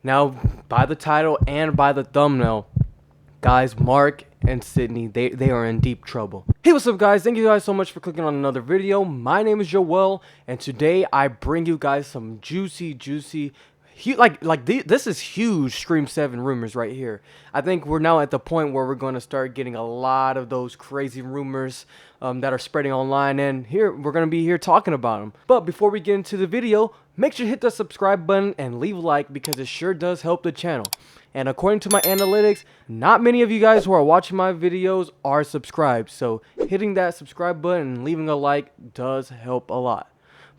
Now, by the title and by the thumbnail, guys, Mark and Sidney, they are in deep trouble. Hey, what's up, guys? Thank you guys so much for clicking on another video. My name is Joel, and today I bring you guys some juicy, this is huge Scream 7 rumors right here. I think we're now at the point where we're going to start getting a lot of those crazy rumors that are spreading online, and here we're going to be here talking about them. But before we get into the video, make sure to hit the subscribe button and leave a like because it sure does help the channel. And according to my analytics, not many of you guys who are watching my videos are subscribed, so hitting that subscribe button and leaving a like does help a lot.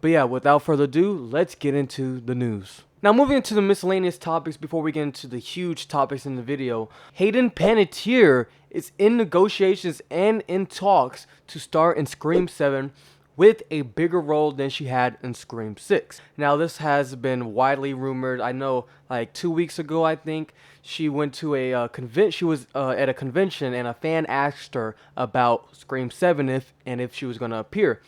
But yeah, without further ado, let's get into the news. Now, moving into the miscellaneous topics before we get into the huge topics in the video, Hayden Panettiere is in negotiations and in talks to star in Scream 7 with a bigger role than she had in Scream 6. Now, this has been widely rumored. I know, like 2 weeks ago, I think, she went to a she was at a convention, and a fan asked her about Scream 7 if she was going to appear.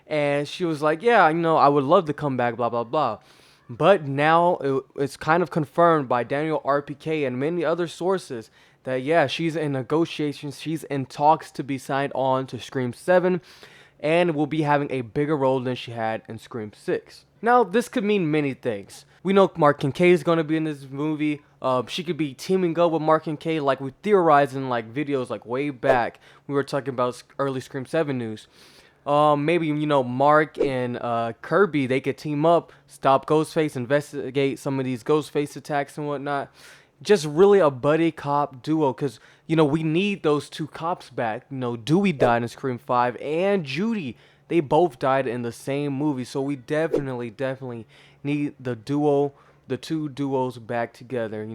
And she was like, yeah, I would love to come back, blah, blah, blah. But now it's kind of confirmed by Daniel RPK and many other sources that, yeah, she's in negotiations. She's in talks to be signed on to Scream 7 and will be having a bigger role than she had in Scream 6. Now, this could mean many things. We know Mark Kincaid is going to be in this movie. She could be teaming up with Mark Kincaid like we theorized in like videos like way back. We were talking about early Scream 7 news. Maybe, Mark and Kirby, they could team up, stop Ghostface, investigate some of these Ghostface attacks and whatnot. Just really a buddy cop duo, because, we need those two cops back. Dewey died in Scream 5, and Judy, they both died in the same movie. So we definitely need the two duos back together.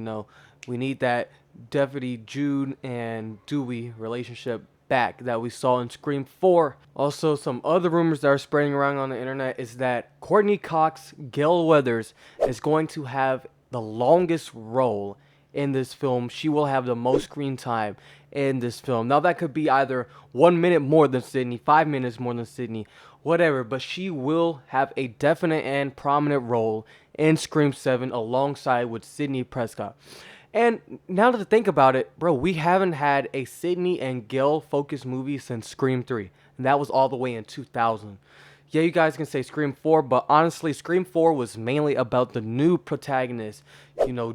We need that Deputy Jude and Dewey relationship back that we saw in Scream 4. Also, some other rumors that are spreading around on the internet is that Courtney Cox Gale Weathers is going to have the longest role in this film. She will have the most screen time in this film. Now, that could be either 1 minute more than Sidney, 5 minutes more than Sidney, whatever, but she will have a definite and prominent role in Scream 7 alongside with Sidney Prescott. And now to think about it, bro, we haven't had a Sidney and Gale focused movie since Scream 3. And that was all the way in 2000. Yeah, you guys can say Scream 4, but honestly, Scream 4 was mainly about the new protagonist,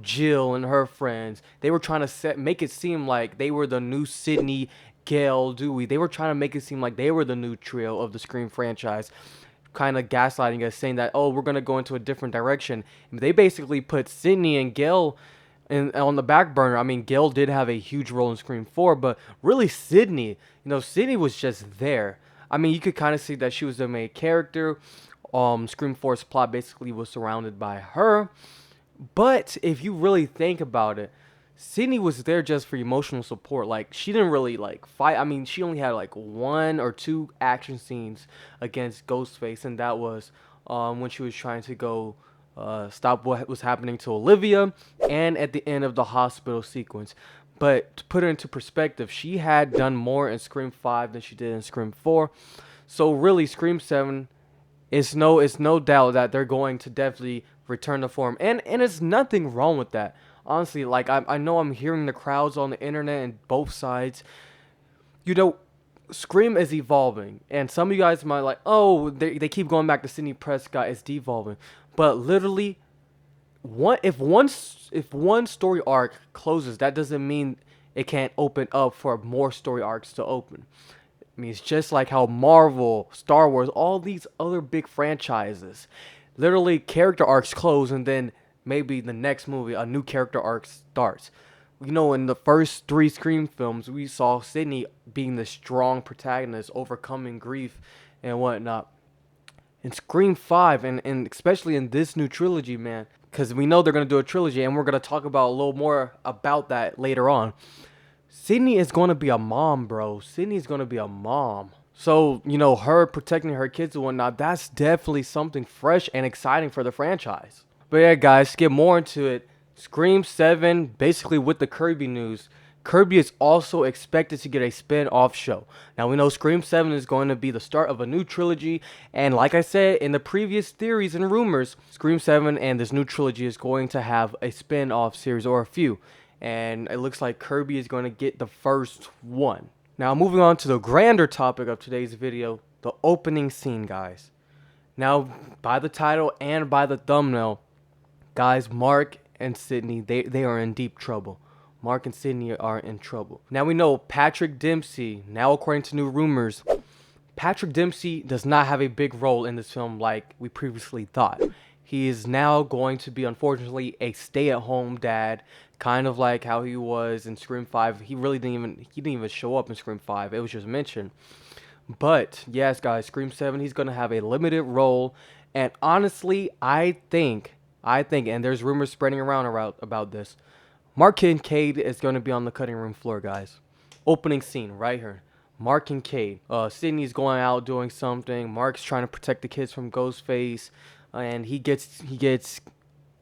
Jill and her friends. They were trying to make it seem like they were the new Sidney, Gale, Dewey. They were trying to make it seem like they were the new trio of the Scream franchise. Kind of gaslighting us, saying that, oh, we're going to go into a different direction. And they basically put Sidney and Gale on the back burner. I mean, Gale did have a huge role in Scream 4, but really Sidney, Sidney was just there. I mean, you could kind of see that she was the main character. Scream 4's plot basically was surrounded by her. But if you really think about it, Sidney was there just for emotional support. Like, she didn't really like fight. I mean, she only had like 1 or 2 action scenes against Ghostface, and that was when she was trying to go stop what was happening to Olivia, and at the end of the hospital sequence. But to put it into perspective, she had done more in Scream 5 than she did in Scream 4. So really, Scream 7 it's no doubt that they're going to definitely return to form, and it's nothing wrong with that. Honestly, like I know I'm hearing the crowds on the internet and both sides. Scream is evolving, and some of you guys might like, oh, they keep going back to Sidney Prescott, it's devolving. But literally, if one story arc closes, that doesn't mean it can't open up for more story arcs to open. I mean, it's just like how Marvel, Star Wars, all these other big franchises, literally character arcs close, and then maybe the next movie, a new character arc starts. In the first 3 Scream films, we saw Sidney being the strong protagonist, overcoming grief and whatnot. In Scream 5, and especially in this new trilogy, man, because we know they're going to do a trilogy, and we're going to talk about a little more about that later on. Sidney is going to be a mom, bro. Sidney's going to be a mom. So, her protecting her kids and whatnot, that's definitely something fresh and exciting for the franchise. But yeah, guys, to get more into it, Scream 7, basically with the Kirby news, Kirby is also expected to get a spin-off show. Now we know Scream 7 is going to be the start of a new trilogy, and like I said in the previous theories and rumors, Scream 7 and this new trilogy is going to have a spin-off series or a few, and it looks like Kirby is going to get the first one. Now moving on to the grander topic of today's video, the opening scene, guys. Now by the title and by the thumbnail, guys, Mark and Sidney, they are in deep trouble. Mark and Sidney are in trouble. Now we know Patrick Dempsey, now according to new rumors, Patrick Dempsey does not have a big role in this film like we previously thought. He is now going to be, unfortunately, a stay-at-home dad, kind of like how he was in Scream 5. He didn't even show up in Scream 5. It was just mentioned. But yes, guys, Scream 7, he's going to have a limited role, and honestly, I think, and there's rumors spreading around about this, Mark Kincaid is going to be on the cutting room floor, guys. Opening scene right here. Mark Kincaid. Sidney's going out doing something. Mark's trying to protect the kids from Ghostface, and he gets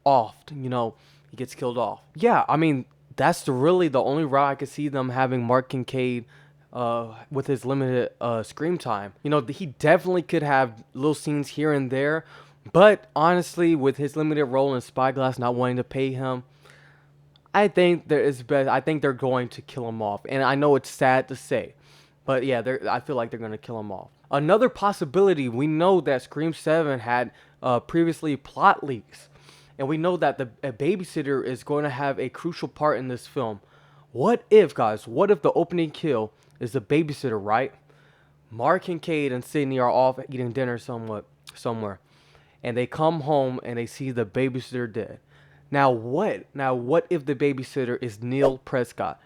offed. You know, he gets killed off. Yeah, I mean that's really the only route I could see them having Mark Kincaid with his limited screen time. You know, he definitely could have little scenes here and there, but honestly, with his limited role in Spyglass not wanting to pay him, I think I think they're going to kill him off, and I know it's sad to say, but yeah, I feel like they're going to kill him off. Another possibility, we know that Scream 7 had previously plot leaks, and we know that a babysitter is going to have a crucial part in this film. What if, guys? What if the opening kill is the babysitter, right? Mark Kincaid and Sidney are off eating dinner somewhere, and they come home and they see the babysitter dead. Now what if the babysitter is Neil Prescott?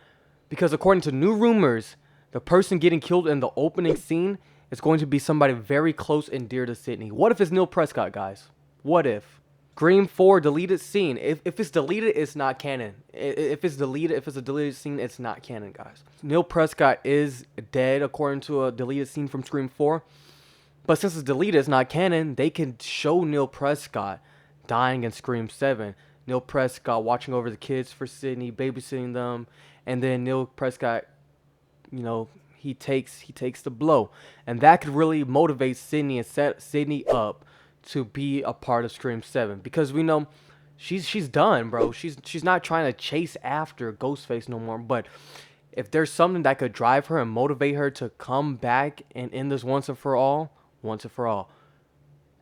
Because according to new rumors, the person getting killed in the opening scene is going to be somebody very close and dear to Sidney. What if it's Neil Prescott, guys? What if? Scream 4 deleted scene. If it's deleted, it's not canon. If it's a deleted scene, it's not canon, guys. Neil Prescott is dead according to a deleted scene from Scream 4. But since it's deleted, it's not canon, they can show Neil Prescott dying in Scream 7. Neil Prescott watching over the kids for Sidney, babysitting them, and then Neil Prescott, you know, he takes the blow, and that could really motivate Sidney and set Sidney up to be a part of Scream 7, because we know she's done, bro. She's not trying to chase after Ghostface no more. But if there's something that could drive her and motivate her to come back and end this once and for all,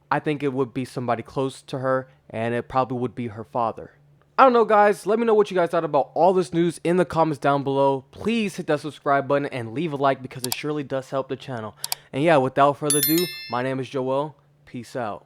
I think it would be somebody close to her, and it probably would be her father. I don't know, guys. Let me know what you guys thought about all this news in the comments down below. Please hit that subscribe button and leave a like, because it surely does help the channel. And yeah, without further ado, my name is Joel. Peace out.